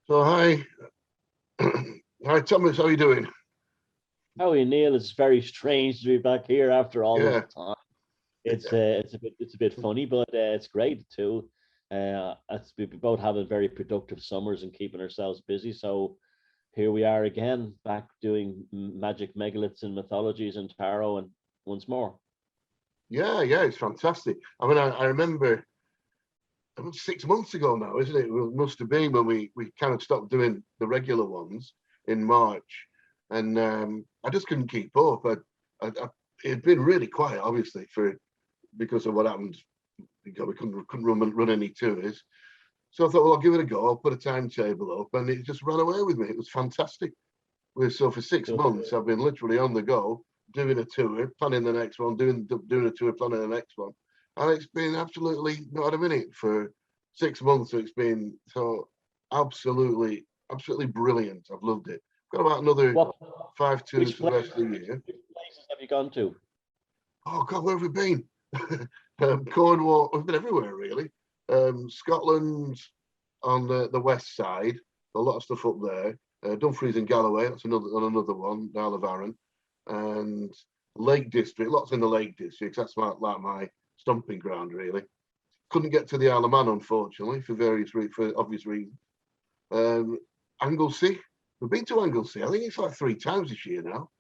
So hi, hi Thomas, how are you doing? How are you, Neil? It's very strange to be back here after all this Yeah, time. It's a bit funny, but it's great too. We both having very productive summers and keeping ourselves busy. So here we are again, back doing magic megaliths and mythologies and tarot, and once more. yeah, it's fantastic. I mean, I remember 6 months ago now, isn't it? It must have been when we kind of stopped doing the regular ones in March, and I just couldn't keep up. I it'd been really quiet, obviously, for because of what happened. We couldn't run any tours. So I thought, well, I'll give it a go. I'll put a timetable up, and it just ran away with me. It was fantastic. So for six Good. months, I've been literally on the go, doing a tour, planning the next one, doing a tour, planning the next one, and it's been absolutely not a minute for 6 months. So it's been so absolutely brilliant. I've loved it. Got about another What? five tours Which for the rest place? of the year. Which places have you gone to? Oh God, where have we been? Cornwall. We've been everywhere really. Scotland on the west side. A lot of stuff up there. Dumfries and Galloway. That's another one. Isle of Arran, and Lake District. Lots in the Lake District. That's like my stomping ground really. Couldn't get to the Isle of Man unfortunately for obvious reasons. Um, Anglesey. We've been to Anglesey. I think it's like 3 times this year now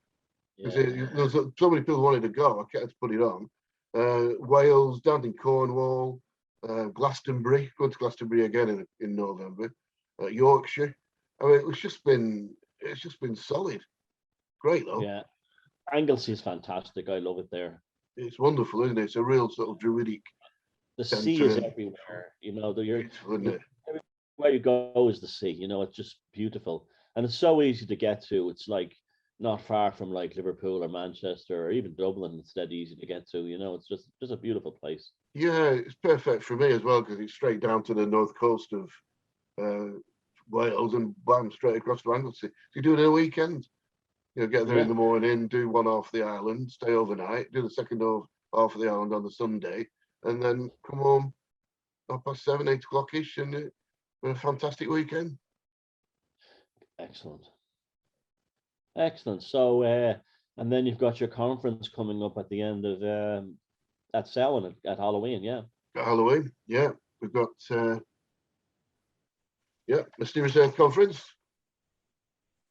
because Yeah. there's so many people wanted to go. I kept to put it on. Wales, down in Cornwall, Glastonbury. Going to Glastonbury again in November. Yorkshire. I mean, it's just been solid. Great though. Yeah. Anglesey is fantastic. I love it there. It's wonderful, isn't it? It's a real sort of druidic The sea centre, is and everywhere. You're beautiful, isn't it? where you go is the sea. It's just beautiful, and it's so easy to get to. It's like not far from like Liverpool or Manchester or even Dublin. It's dead easy to get to. It's just a beautiful place. Yeah, it's perfect for me as well because it's straight down to the north coast of uh, Wales and bam, straight across to Anglesey. So you do it in a weekend. Get there in Yeah, the morning, do one off the island, stay overnight, do the second half of the island on the Sunday, and then come home 7:30, 8 o'clock ish, and a fantastic weekend. excellent, excellent. So, and then you've got your conference coming up at the end of at Selwyn at Halloween. Yeah, Got Halloween, yeah. We've got Mysterious Earth Conference.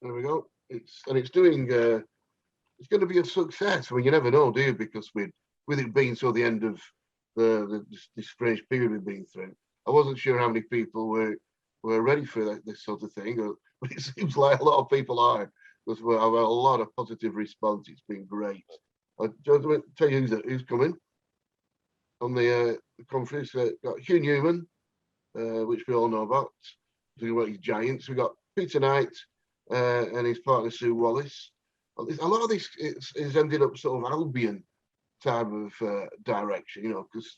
There we go. It's doing. It's going to be a success. I mean, you never know, do you? Because with it being so the end of this strange period we've been through, I wasn't sure how many people were ready for this sort of thing, but it seems like a lot of people are. Because I've had a lot of positive response. It's been great. I just want to tell you who's coming on the conference. Got Hugh Newman, which we all know about. Talking about his giants. We got Peter Knight and his partner Sue Wallace. A lot of this is ended up sort of Albion type of direction, because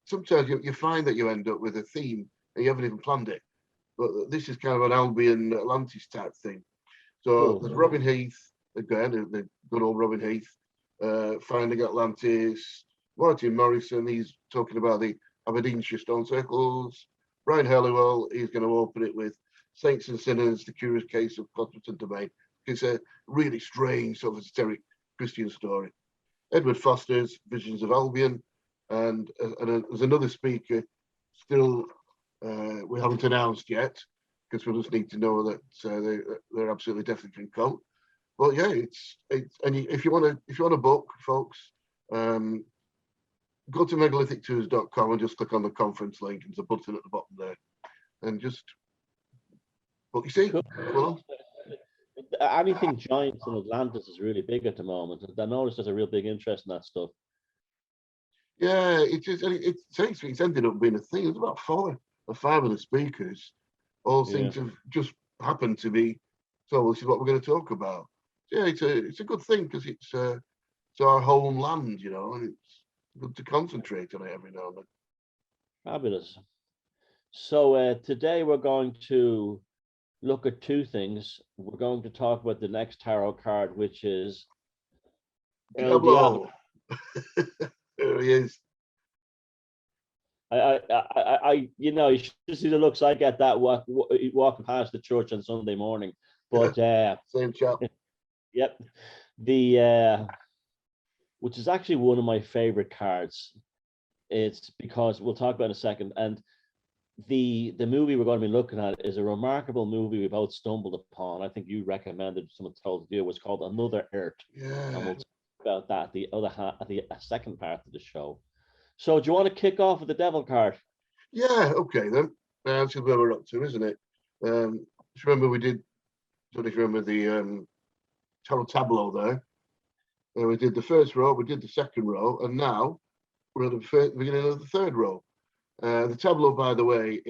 sometimes you find that you end up with a theme and you haven't even planned it. But this is kind of an Albion Atlantis type thing. So there's cool. Robin Heath again, the good old Robin Heath, Finding Atlantis. Martin Morrison, he's talking about the Aberdeenshire Stone Circles. Brian Halliwell, he's going to open it with Saints and Sinners, the Curious Case of Cosmoton Domain. It's a really strange sort of esoteric Christian story. Edward Foster's Visions of Albion, and there's another speaker still we haven't announced yet because we just need to know that they're absolutely definitely can come. But yeah, it's if you want to book, folks, go to megalithictours.com and just click on the conference link. There's a button at the bottom there, and just book. You see, Cool. well, Anything giants in Atlantis is really big at the moment. I noticed there's a real big interest in that stuff. yeah, it's ended up being a thing. There's about 4 or 5 of the speakers all seem Yeah. to have just happened to be. So this is what we're going to talk about. Yeah, it's a good thing because it's our homeland, and it's good to concentrate on it every now and then. Fabulous. So today we're going to look at two things. We're going to talk about the next tarot card, which is El Diablo. Diablo. There he is. You know, you should see the looks I get that walking past the church on Sunday morning. But Same chap. yep, the which is actually one of my favorite cards. It's because we'll talk about in a second, and the movie we're going to be looking at is a remarkable movie we both stumbled upon. I think you recommended, someone told you, it was called Another Earth, and we'll talk about that at the second part of the show. So do you want to kick off with the devil card? Yeah, okay then. That's where we're up to, isn't it? Just remember we did, don't know if you remember the tarot tableau there. We did the first row, we did the second row, and now we're at the beginning of the third row. The tableau, by the way,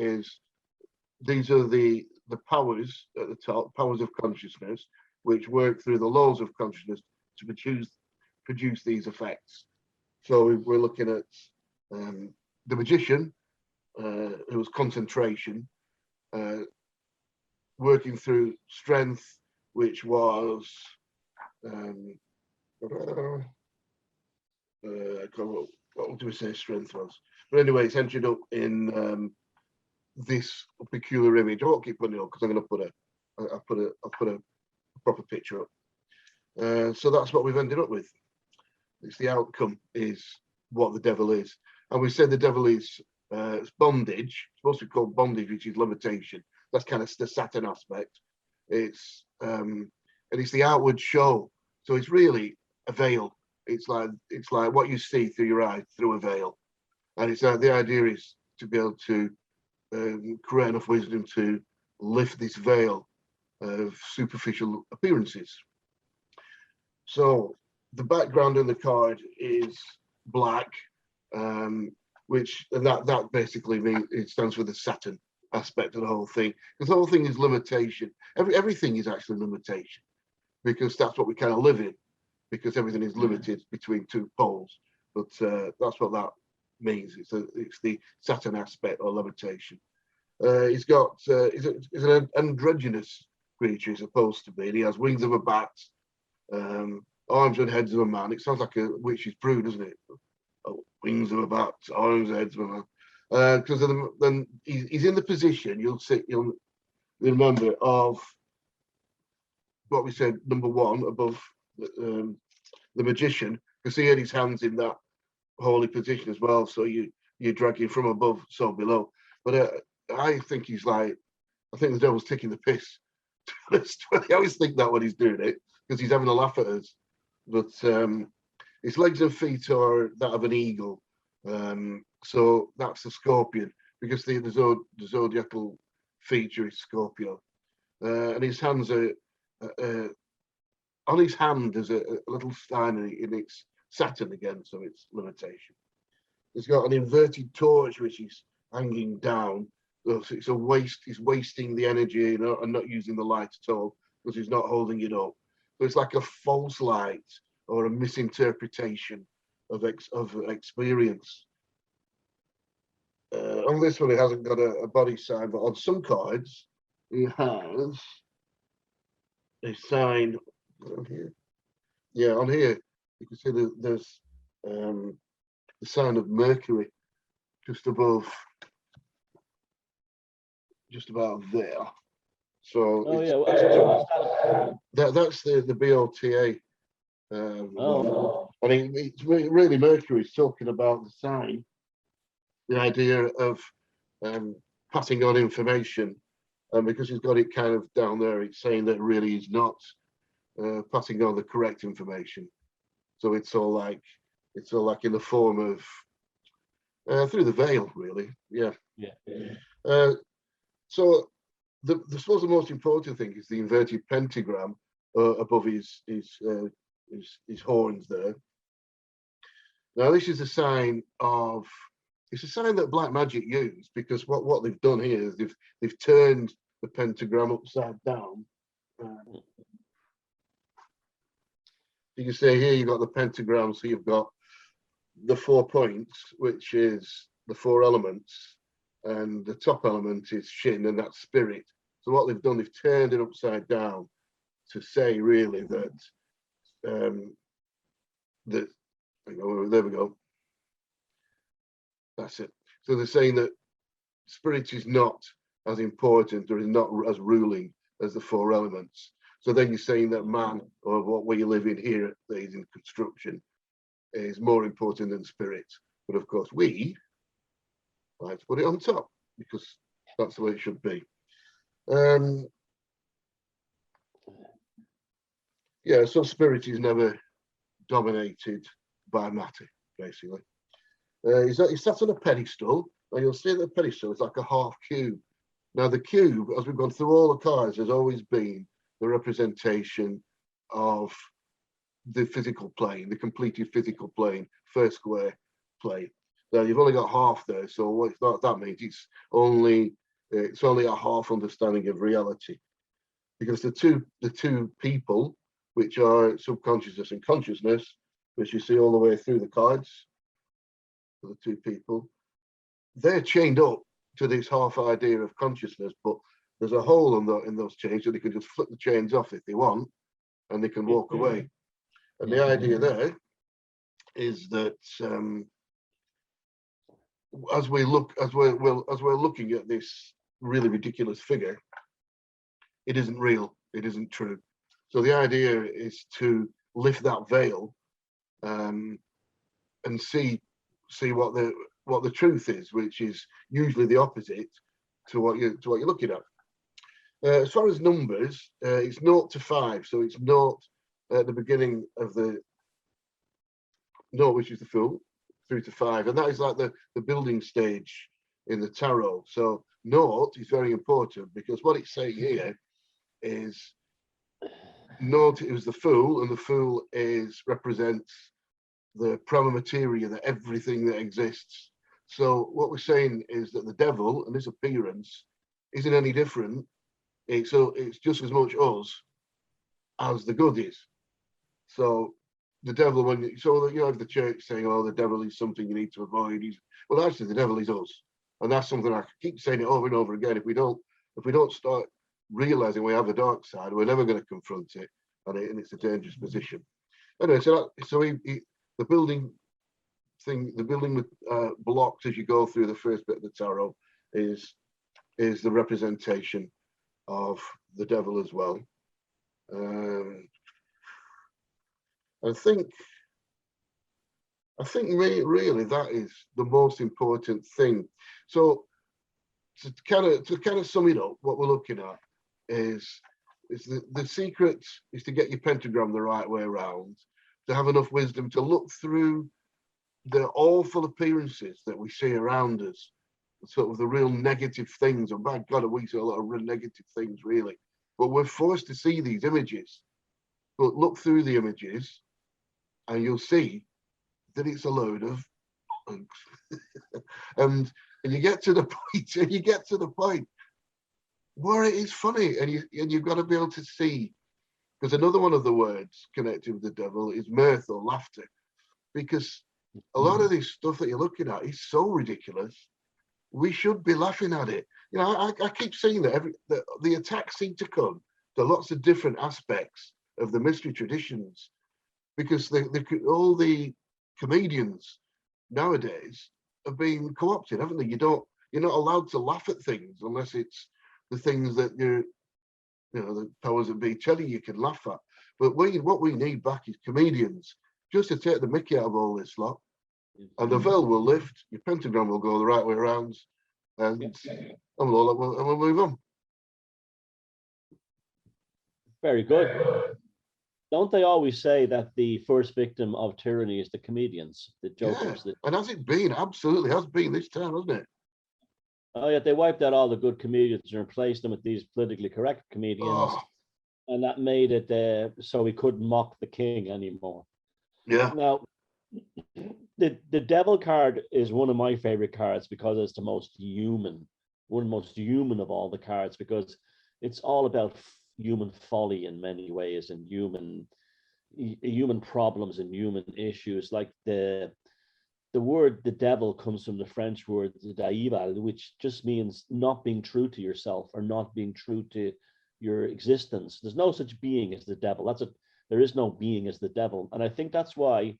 these are the powers at the top, powers of consciousness, which work through the laws of consciousness to produce these effects. So we're looking at the magician, who was concentration, working through strength, which was what do we say strength was? But anyway, it's ended up in this peculiar image. I won't keep putting it up because I'm going to I'll put a proper picture up. So that's what we've ended up with. It's the outcome is what the devil is, and we said the devil is it's bondage. It's supposed to be called bondage, which is limitation. That's kind of the Saturn aspect. It's and it's the outward show. So it's really a veil. It's like what you see through your eyes through a veil, and it's the idea is to be able to create enough wisdom to lift this veil of superficial appearances. So the background on the card is black, which and that basically means it stands for the Saturn aspect of the whole thing, because the whole thing is limitation. Everything is actually limitation, because that's what we kind of live in, because everything is limited between two poles. But that's what that means. It's the Saturn aspect or limitation. He's got he's an androgynous creature, he's supposed to be, and he has wings of a bat, arms and heads of a man. It sounds like a witch's brew, doesn't it? Oh, wings of a bat, arms and heads of a man. Because then he's in the position, you'll remember, of what we said, number one, above the magician, because he had his hands in that holy position as well. So you're dragging from above, so below. But I think the devil's taking the piss. I always think that when he's doing it, because he's having a laugh at us. But his legs and feet are that of an eagle. So that's the scorpion, because the zodiacal feature is Scorpio. And his hands are, on his hand there's a little sign and it's Saturn again, so it's limitation. He's got an inverted torch which is hanging down. So it's a waste. He's wasting the energy, and not using the light at all, because he's not holding it up. So it's like a false light or a misinterpretation of experience. On this one, he hasn't got a body sign, but on some cards, he has a sign on here. Yeah, on here, you can see there's the sign of Mercury just above, just about there. So that's the BOTA. I mean, it's really Mercury's talking about the sign, the idea of passing on information, and because he's got it kind of down there, it's saying that really he's not passing on the correct information. So it's all like in the form of through the veil, really. Yeah. So the suppose the most important thing is the inverted pentagram above his horns there. Now this is a sign of, it's a sign that black magic use, because what they've done here is they've turned the pentagram upside down. You can see here you've got the pentagram, so you've got the 4 points, which is the 4 elements, and the top element is Shin, and that's spirit. So what they've done, they've turned it upside down to say really that there we go. That's it. So they're saying that spirit is not as important or is not as ruling as the four elements. So then you're saying that man, or what we live in here, that is in construction, is more important than spirit. But of course, we like to put it on top because that's the way it should be. Yeah, so spirit is never dominated by matter, basically. Is that on a pedestal? Now you'll see the pedestal is like a half cube. Now the cube, as we've gone through all the cards, has always been the representation of the physical plane, the completed physical plane, first square plane. Now you've only got half there, so what that means it's only a half understanding of reality, because the two people, which are subconsciousness and consciousness, which you see all the way through the cards, for the two people, they're chained up to this half idea of consciousness, but there's a hole in those chains, so they can just flip the chains off if they want, and they can walk away. And the idea there is that as we're looking at this really ridiculous figure, it isn't real, it isn't true. So the idea is to lift that veil and see what the truth is, which is usually the opposite to what you're looking at. As far as numbers, it's 0 to 5, so it's 0 at the beginning of the 0, which is the Fool, through to 5, and that is like the building stage in the tarot. So 0 is very important because what it's saying here is 0 is the Fool, and the Fool represents the prima materia, that everything that exists. So what we're saying is that the devil and his appearance isn't any different. It's just as much us as the good is. So the devil, you have the church saying, "Oh, the devil is something you need to avoid." Well, actually, the devil is us, and that's something I keep saying it over and over again. If we don't start realizing we have a dark side, we're never going to confront it, and it's a dangerous position. Anyway, the building with blocks as you go through the first bit of the tarot is the representation of the devil as well. I think really that is the most important thing. So to kind of sum it up, what we're looking at is the secret is to get your pentagram the right way around, to have enough wisdom to look through the awful appearances that we see around us, sort of the real negative things. And by God, we see a lot of real negative things, really. But we're forced to see these images. But look through the images, and you'll see that it's a load of and you get to the point where it is funny, and you've got to be able to see, because another one of the words connected with the devil is mirth or laughter, because a lot of this stuff that you're looking at is so ridiculous. We should be laughing at it. You know, I keep saying that the attacks seem to come to lots of different aspects of the mystery traditions, because all the comedians nowadays have been co-opted, haven't they? You're not allowed to laugh at things unless it's the things that the powers that be telling you can laugh at. But what we need back is comedians, just to take the mickey out of all this lot, and the veil will lift, your pentagram will go the right way around, and we'll move on. Very good. Don't they always say that the first victim of tyranny is the comedians, the jokers? Yeah. And has it been? Absolutely has been this time, hasn't it? Oh yeah, they wiped out all the good comedians and replaced them with these politically correct comedians, and that made it so we couldn't mock the king anymore. Yeah. Now, the devil card is one of my favorite cards because it's the most human, one of the most human of all the cards, because it's all about human folly in many ways, and human problems and human issues. Like the word the devil comes from the French word "daival," which just means not being true to yourself or not being true to your existence. There's no such being as the devil. There is no being as the devil. And I think that's why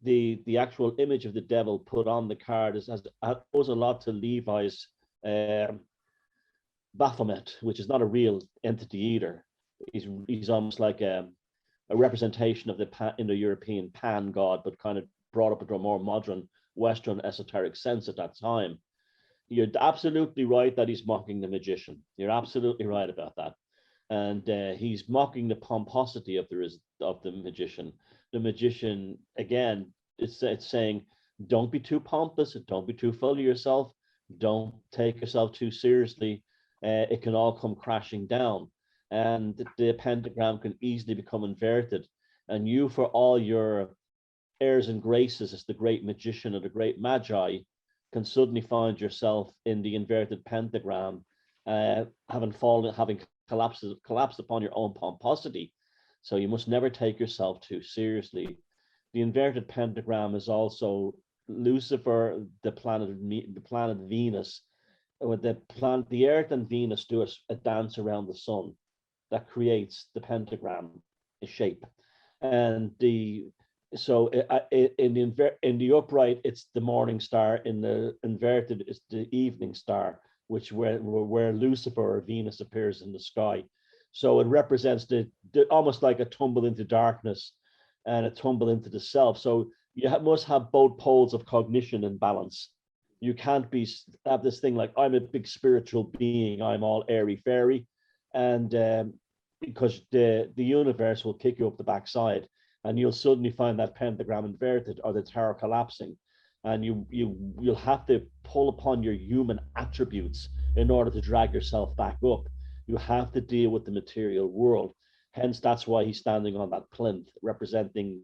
the actual image of the devil put on the card owes a lot to Levi's Baphomet, which is not a real entity either. He's almost like a representation of the Indo-European pan god, but kind of brought up into a more modern Western esoteric sense at that time. You're absolutely right that he's mocking the magician. You're absolutely right about that. And he's mocking the pomposity of the magician. The magician, again, it's saying, don't be too pompous, don't be too full of yourself, don't take yourself too seriously. It can all come crashing down. And the pentagram can easily become inverted. And you, for all your airs and graces as the great magician or the great magi, can suddenly find yourself in the inverted pentagram, having collapsed upon your own pomposity. So you must never take yourself too seriously. The inverted pentagram is also Lucifer, the planet Venus. With the Earth and Venus do a dance around the sun that creates the pentagram shape, and in the upright it's the morning star, in the inverted it's the evening star, which where Lucifer or Venus appears in the sky. So it represents the almost like a tumble into darkness and a tumble into the self. So you must have both poles of cognition in balance. You can't have this thing like, I'm a big spiritual being, I'm all airy fairy, and because the universe will kick you up the backside, and you'll suddenly find that pentagram inverted or the tower collapsing, and you'll have to pull upon your human attributes in order to drag yourself back up. You have to deal with the material world. Hence, that's why he's standing on that plinth representing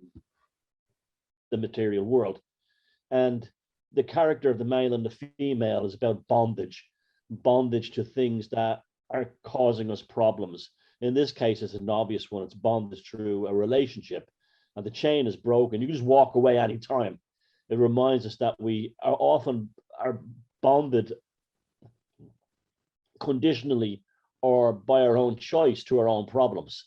the material world. And the character of the male and the female is about bondage to things that are causing us problems. In this case, it's an obvious one. It's bondage through a relationship, and the chain is broken. You can just walk away anytime. It reminds us that we are often bonded conditionally or by our own choice to our own problems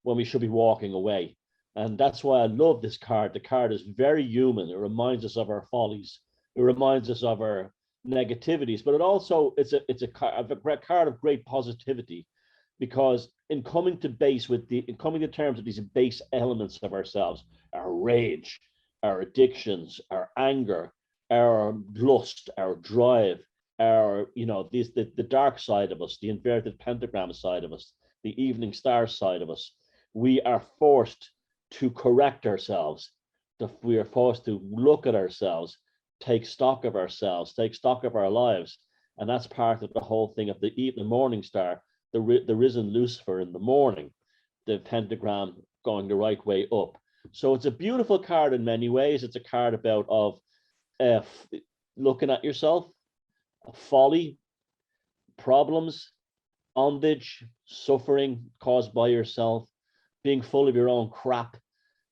when we should be walking away. And that's why I love this card. The card is very human. It reminds us of our follies. It reminds us of our negativities, but it's a card of great positivity, because in coming to terms with these base elements of ourselves, our rage, our addictions, our anger, our lust, our drive, the dark side of us, the inverted pentagram side of us, the evening star side of us, we are forced to correct ourselves. We are forced to look at ourselves, take stock of ourselves, take stock of our lives. And that's part of the whole thing of the morning star, the risen Lucifer in the morning, the pentagram going the right way up. So it's a beautiful card in many ways. It's a card of looking at yourself, folly, problems, bondage, suffering caused by yourself, being full of your own crap,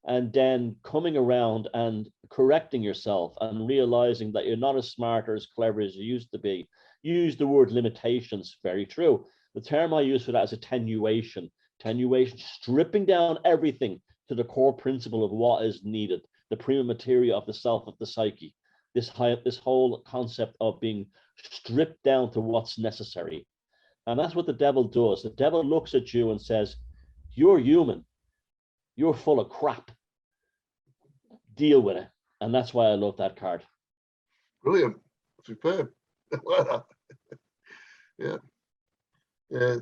and then coming around and correcting yourself and realizing that you're not as smart or as clever as you used to be. You use the word limitations, very true. The term I use for that is attenuation, stripping down everything to the core principle of what is needed, the prima materia of the self, of the psyche, this whole concept of being stripped down to what's necessary. And that's what the devil does. The devil looks at you and says, you're human, you're full of crap, deal with it. And that's why I love that card. Brilliant, superb. Yeah. And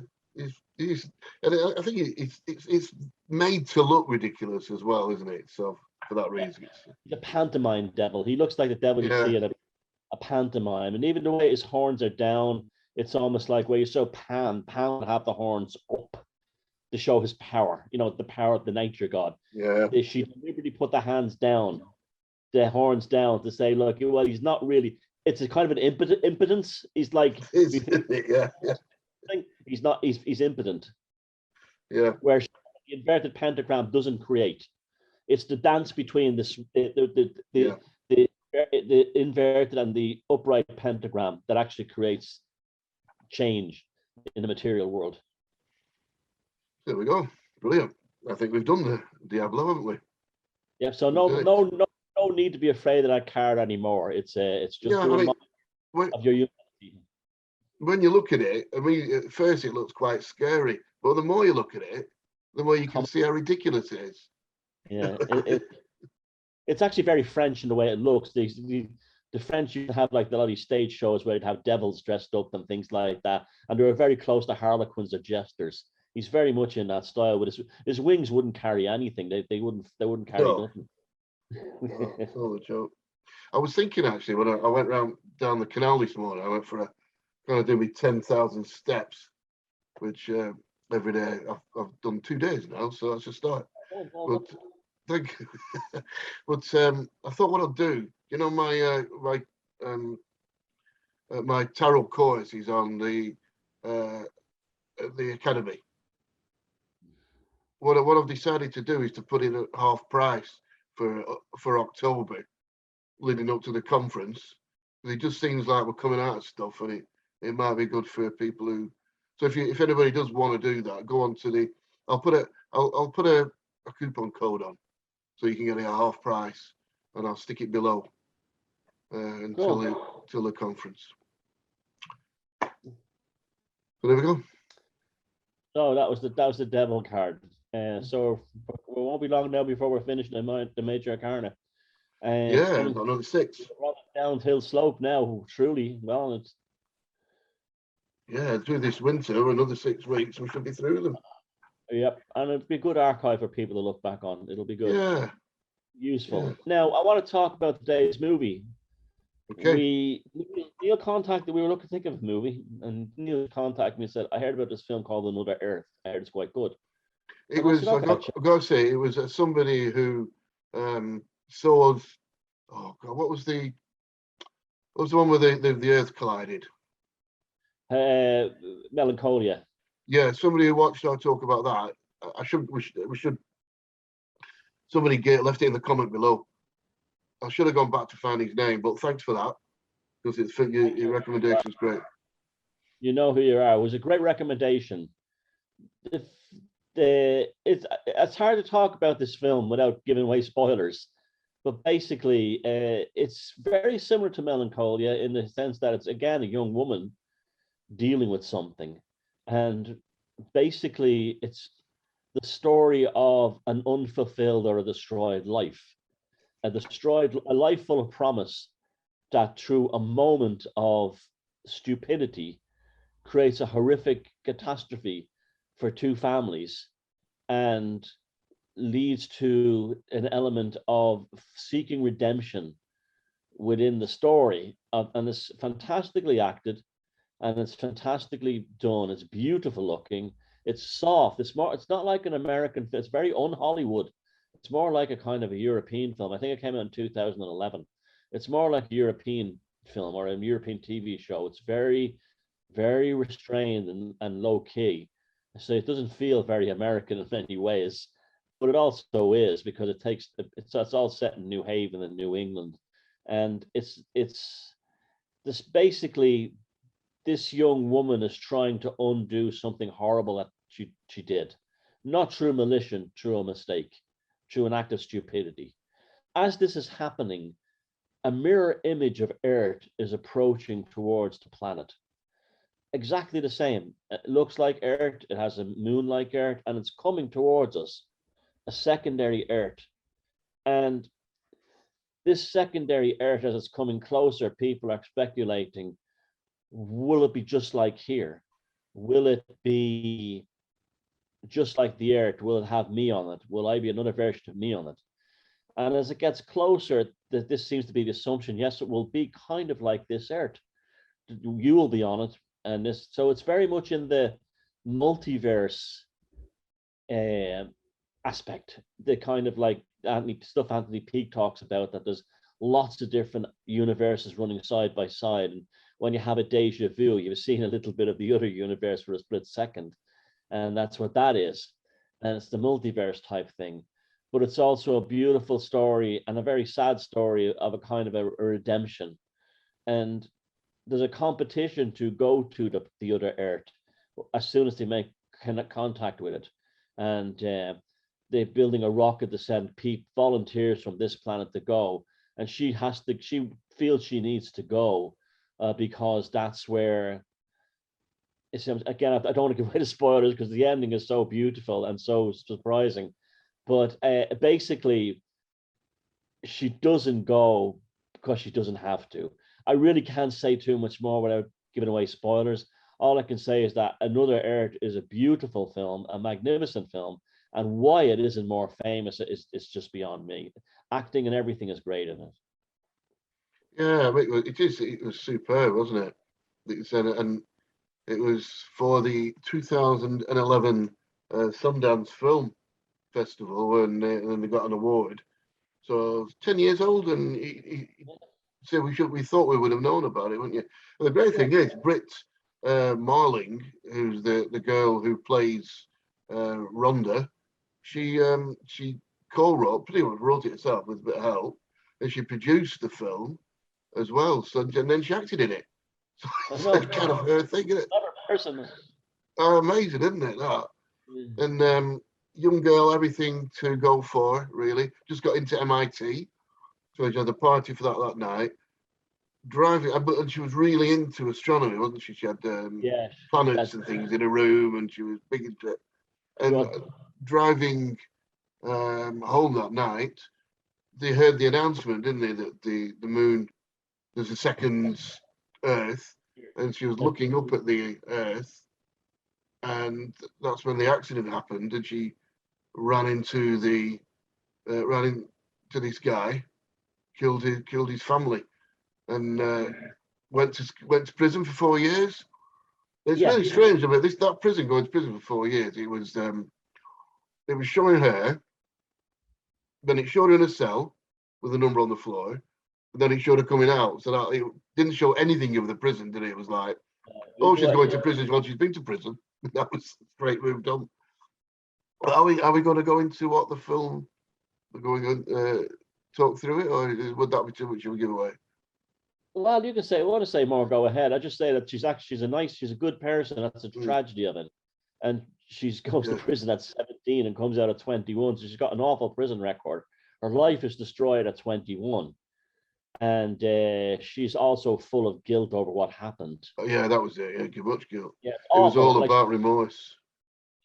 I think it's made to look ridiculous as well, isn't it? So for that reason, he's a pantomime devil. He looks like the devil you see at a pantomime, and even the way his horns are down, it's almost like where you saw Pan have the horns up to show his power. The power of the nature god. Yeah. She deliberately put the hands down, the horns down, to say, look, well, he's not really. It's a kind of an impotence. He's like, yeah. He's not. He's impotent. Yeah. Where the inverted pentagram doesn't create. It's the dance between the inverted and the upright pentagram that actually creates change in the material world. There we go. Brilliant. I think we've done the Diablo, haven't we? Yeah. So no don't need to be afraid of that card anymore. It's just Yeah, a I mean, reminder when, of your humanity. when you look at it, I mean, at first it looks quite scary, but the more you look at it, the more you can see how ridiculous it is. Yeah, it's actually very French in the way it looks. The French used to have like a lot of these stage shows where they'd have devils dressed up and things like that, and they were very close to harlequins or jesters. He's very much in that style. But his wings wouldn't carry anything. They wouldn't carry No, nothing. no, it's all a joke. I was thinking actually when I went round down the canal this morning, I went for a kind of do me 10,000 steps, which every day I've done 2 days now, so that's a start. But thank you. But I thought what I'll do, you know, my tarot course is on the academy. What I've decided to do is to put it at half price for October, leading up to the conference. It just seems like we're coming out of stuff, and it might be good for people who. So if anybody does want to do that, go on to the. I'll put a coupon code on, so you can get it at half price, and I'll stick it below until the conference. So there we go. So that was the devil card. So we won't be long now before we're finishing the major arcana. Yeah, another 6. Downhill slope now. Truly, well, it's through this winter, another 6 weeks, we should be through them. Yep, and it'll be a good archive for people to look back on. It'll be good. Yeah, useful. Yeah. Now, I want to talk about today's movie. Okay. Neil contacted. We were looking to think of a movie, and Neil contacted me and said, "I heard about this film called Another Earth. I heard it's quite good." It was. I got to say, it was somebody who saw us. Oh God, what was the one where the Earth collided? Melancholia. Yeah, somebody who watched our talk about that. We should. Somebody left it in the comment below. I should have gone back to find his name, but thanks for that, because your recommendation is great. You know who you are. It was a great recommendation. It's hard to talk about this film without giving away spoilers, but basically, it's very similar to Melancholia in the sense that it's again a young woman dealing with something, and basically, it's the story of an unfulfilled or a destroyed life, a life full of promise that through a moment of stupidity creates a horrific catastrophe for 2 families and leads to an element of seeking redemption within the story. And it's fantastically acted, and it's fantastically done. It's beautiful looking. It's soft. It's not like an American film. It's very un-Hollywood. It's more like a kind of a European film. I think it came out in 2011. It's more like a European film or a European TV show. It's very, very restrained and low key. So it doesn't feel very American in many ways, but it also is, because it's all set in New Haven and New England. And it's this basically, this young woman is trying to undo something horrible that she did, not through malicious, through a mistake, through an act of stupidity. As this is happening, a mirror image of Earth is approaching towards the planet. Exactly the same. It looks like Earth, it has a moon like Earth, and it's coming towards us, a secondary Earth. And this secondary Earth, as it's coming closer, people are speculating, will it be just like here? Will it be just like the Earth? Will it have me on it? Will I be another version of me on it? And as it gets closer, that this seems to be the assumption, yes, it will be kind of like this Earth. You will be on it. And this, so it's very much in the multiverse aspect, the kind of like Anthony Peake talks about, that there's lots of different universes running side by side. And when you have a deja vu, you've seen a little bit of the other universe for a split second. And that's what that is. And it's the multiverse type thing. But it's also a beautiful story and a very sad story of a kind of a redemption. And there's a competition to go to the other Earth as soon as they make contact with it. And they're building a rocket to send volunteers from this planet to go. and she feels she needs to go because that's where it's, again, I don't want to give away the spoilers because the ending is so beautiful and so surprising, but basically she doesn't go because she doesn't have to. I really can't say too much more without giving away spoilers. All I can say is that Another Earth is a beautiful film, a magnificent film, and why it isn't more famous is just beyond me. Acting and everything is great in it. Yeah, I mean, it was superb, wasn't it? And it was for the 2011 Sundance Film Festival, and they got an award. So it's 10 years old, and so we thought we would have known about it, wouldn't you? And the great thing is, Britt Marling, who's the girl who plays Rhonda, she co-wrote, pretty much wrote it herself with a bit of help, and she produced the film as well. So and then she acted in it. So it's kind of her thing, isn't it? Person. Oh, amazing, isn't it? That? And young girl, everything to go for, really. Just got into MIT, so she had a party for that night. Driving, and she was really into astronomy, wasn't she? She had planets and things in her room, and she was big into it. And driving home that night, they heard the announcement, didn't they, that the moon, there's a second Earth, and she was looking up at the Earth, and that's when the accident happened, and she ran into this guy, killed his family, and went to prison for 4 years. It's really strange about that prison, going to prison for 4 years. It was showing her, then it showed her in a cell with a number on the floor, and then it showed her coming out. So that it didn't show anything of the prison, did it? It was like, oh, she's going to prison. Well, she's been to prison. That was straight moved on. Are we going to go into what the film? We're going to talk through it, or would that be too much of a giveaway? Well, you can say, I want to say more, go ahead. I just say that she's a good person. That's a tragedy of it. And she goes to prison at 17 and comes out at 21. So she's got an awful prison record. Her life is destroyed at 21. And she's also full of guilt over what happened. Oh, yeah, that was it. Yeah, much guilt. Yeah, it was all about remorse.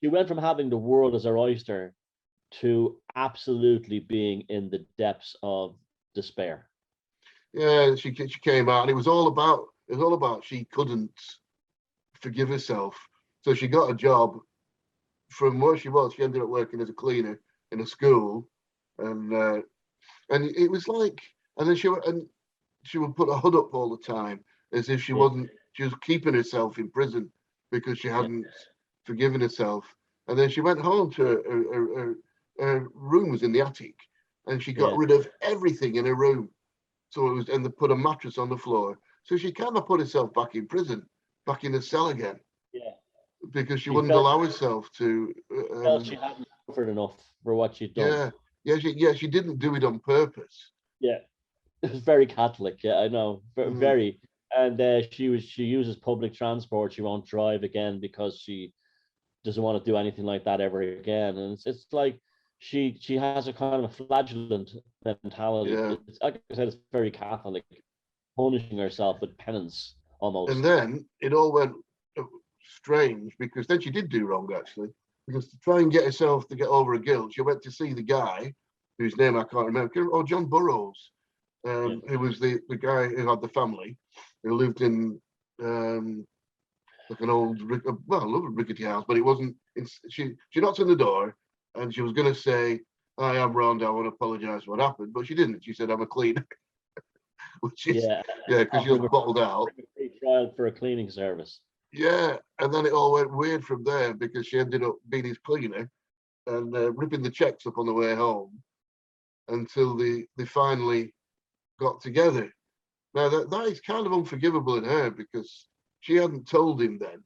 She went from having the world as her oyster to absolutely being in the depths of despair. Yeah, she came out, and it was all about she couldn't forgive herself, so she got a job from where she was. She ended up working as a cleaner in a school, and it was like, and then she would put a hood up all the time, as if she wasn't. She was keeping herself in prison because she hadn't forgiven herself. And then she went home to her room was in the attic, and she got rid of everything in her room. So it was, and they put a mattress on the floor. So she kind of put herself back in prison, back in the cell again. Yeah. Because she wouldn't allow herself to. Felt she hadn't suffered enough for what she'd done. She didn't do it on purpose. Yeah, it was very Catholic. Yeah, I know, very. And she uses public transport. She won't drive again because she doesn't want to do anything like that ever again. And it's like she has a kind of a flagellant mentality. Yeah. It's, like I said, it's very Catholic, punishing herself with penance almost. And then it all went strange, because then she did do wrong, actually, because to try and get herself to get over her guilt, she went to see the guy whose name I can't remember. Oh, John Burroughs, who was the guy who had the family, who lived in like an old, well, I love a rickety house, but it wasn't. She knocked on the door, and she was going to say, "Hi, I'm Rhonda. I want to apologise for what happened," but she didn't. She said, "I'm a cleaner," which is because she was bottled out. Trial for a cleaning service. Yeah, and then it all went weird from there, because she ended up being his cleaner and ripping the checks up on the way home until they finally got together. Now that is kind of unforgivable in her, because she hadn't told him then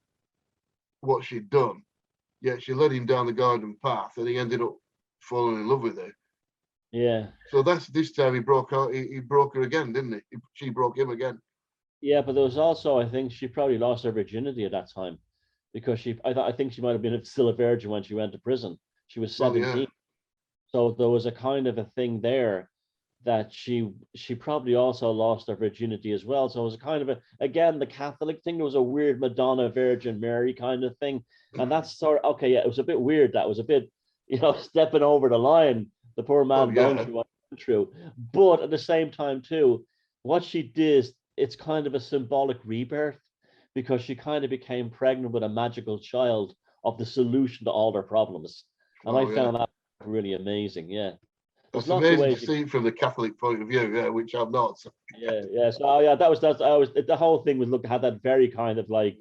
what she'd done, yet she led him down the garden path, and he ended up falling in love with her. Yeah. So that's this time he broke out. He broke her again, didn't he? She broke him again. Yeah, but there was also, I think she probably lost her virginity at that time, because I think she might have been still a virgin when she went to prison. She was 17. So there was a kind of a thing there that she probably also lost her virginity as well. So it was kind of again the Catholic thing. There was a weird Madonna, Virgin Mary kind of thing, and that's sort of okay. Yeah, it was a bit weird. That was a bit, stepping over the line. The poor man going through what he went through, but at the same time too, what she did, it's kind of a symbolic rebirth because she kind of became pregnant with a magical child of the solution to all their problems, and I found that really amazing. Yeah. That's amazing to see from the Catholic point of view, yeah, which I'm not. So. Yeah. So yeah, the whole thing had that very kind of like,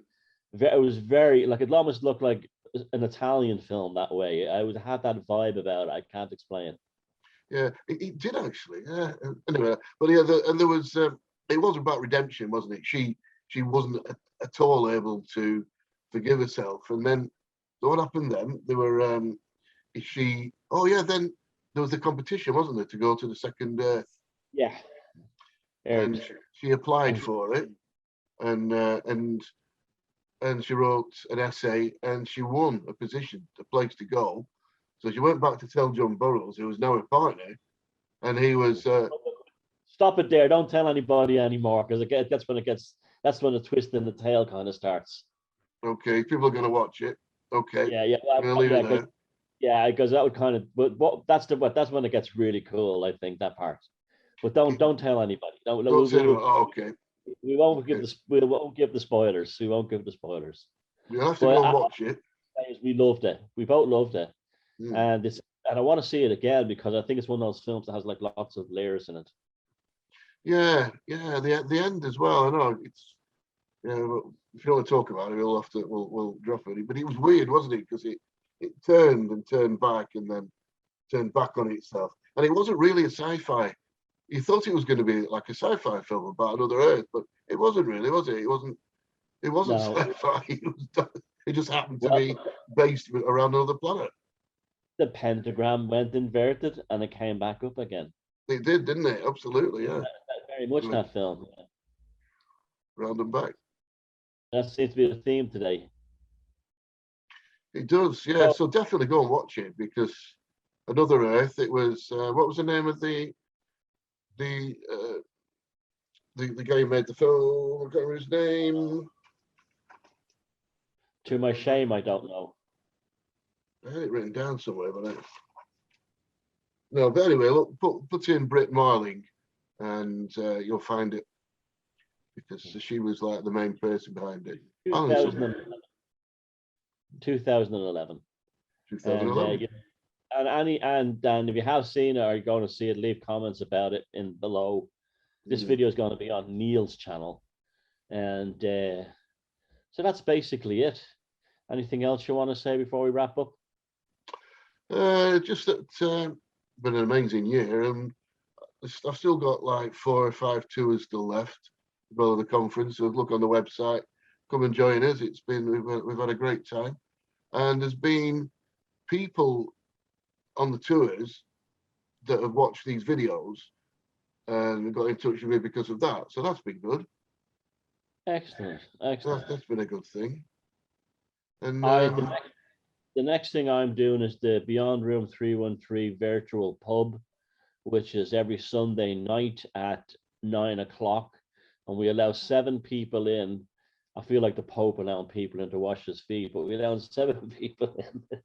it was very like, it almost looked like an Italian film that way. I would have that vibe about it. I can't explain. Yeah, it did actually. Yeah. Anyway, but yeah, and there was it was about redemption, wasn't it? She wasn't at all able to forgive herself, and then so what happened then? There were then there was a competition, wasn't there, to go to the second Earth? Yeah. And she applied for it, and she wrote an essay, and she won a position, a place to go. So she went back to tell John Burroughs, who was now a partner, and he was. Stop it there! Don't tell anybody anymore, because that's when the twist in the tail kind of starts. Okay, people are going to watch it. Okay. Yeah. Well, yeah, because that would kind of, but that's when it gets really cool. I think that part, but don't tell anybody. Don't say okay. We won't give the spoilers. We won't give the spoilers. You'll have to go and watch it. We loved it. We both loved it, and I want to see it again because I think it's one of those films that has like lots of layers in it. Yeah. The end as well. I know it's. If you want to talk about it, we'll drop it. But it was weird, wasn't it? Because it turned and turned back and then turned back on itself. And it wasn't really a sci-fi. You thought it was going to be like a sci-fi film about another Earth, but it wasn't really, was it? It wasn't no. Sci-fi. It just happened to be based around another planet. The pentagram went inverted and it came back up again. It did, didn't it? Absolutely, yeah. Very much that film. Round and back. That seems to be the theme today. It does, yeah. So definitely go and watch it because Another Earth. It was what was the name of the guy who made the film? I can't remember his name. To my shame, I don't know. I had it written down somewhere, but no. But anyway, look, put in Britt Marling, and you'll find it because she was like the main person behind it. 2011. And if you have seen it or you're going to see it, leave comments about it in below. This video is going to be on Neil's channel, and so that's basically it. Anything else you want to say before we wrap up? Just that it's been an amazing year, and I've still got like 4 or 5 tours still left below the conference. So look on the website, come and join us. It's been we've had a great time, and there's been people on the tours that have watched these videos and got in touch with me because of that. So that's been good. Excellent. That's been a good thing. And the next thing I'm doing is the Beyond Room 313 virtual pub, which is every Sunday night at 9 o'clock, and we allow 7 people in. I feel like the Pope allowing people in to wash his feet, but we allow 7 people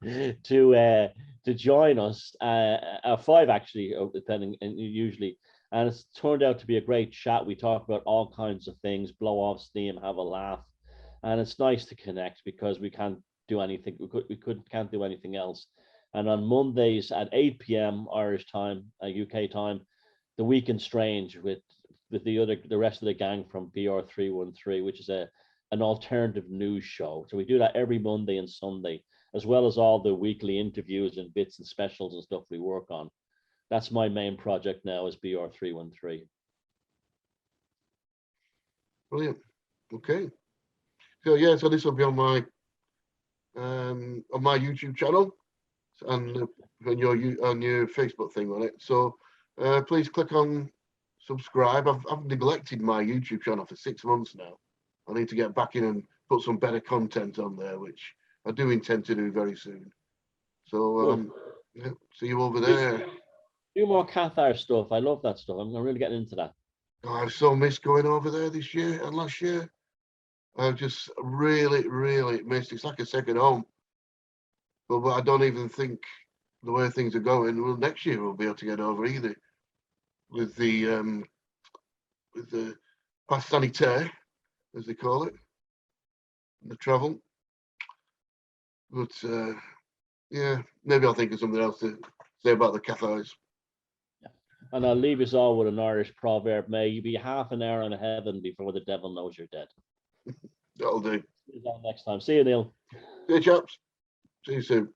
in to join us. 5 actually, depending, and usually. And it's turned out to be a great chat. We talk about all kinds of things, blow off steam, have a laugh, and it's nice to connect because we can't do anything. Can't do anything else. And on Mondays at 8 p.m. Irish time, UK time, the Weekend Strange with the rest of the gang from BR313, which is an alternative news show. So we do that every Monday and Sunday, as well as all the weekly interviews and bits and specials and stuff we work on. That's my main project now, is BR313. Brilliant. Okay. So yeah, so this will be on my YouTube channel and on your Facebook thing on it. So please click on subscribe. I've neglected my YouTube channel for 6 months now. I need to get back in and put some better content on there, which I do intend to do very soon. So yeah, see you over there. Do more Cathar stuff. I love that stuff. I'm really getting into that. Oh, I've so missed going over there this year and last year. I've just really, really missed. It's like a second home. But I don't even think the way things are going, well, next year we'll be able to get over either with the pass sanitaire, as they call it, the travel. But yeah, maybe I'll think of something else to say about the Cathars. And I'll leave us all with an Irish proverb. May you be half an hour in heaven before the devil knows you're dead. That'll do. See you next time. See you, Neil. See you, chaps. See you soon.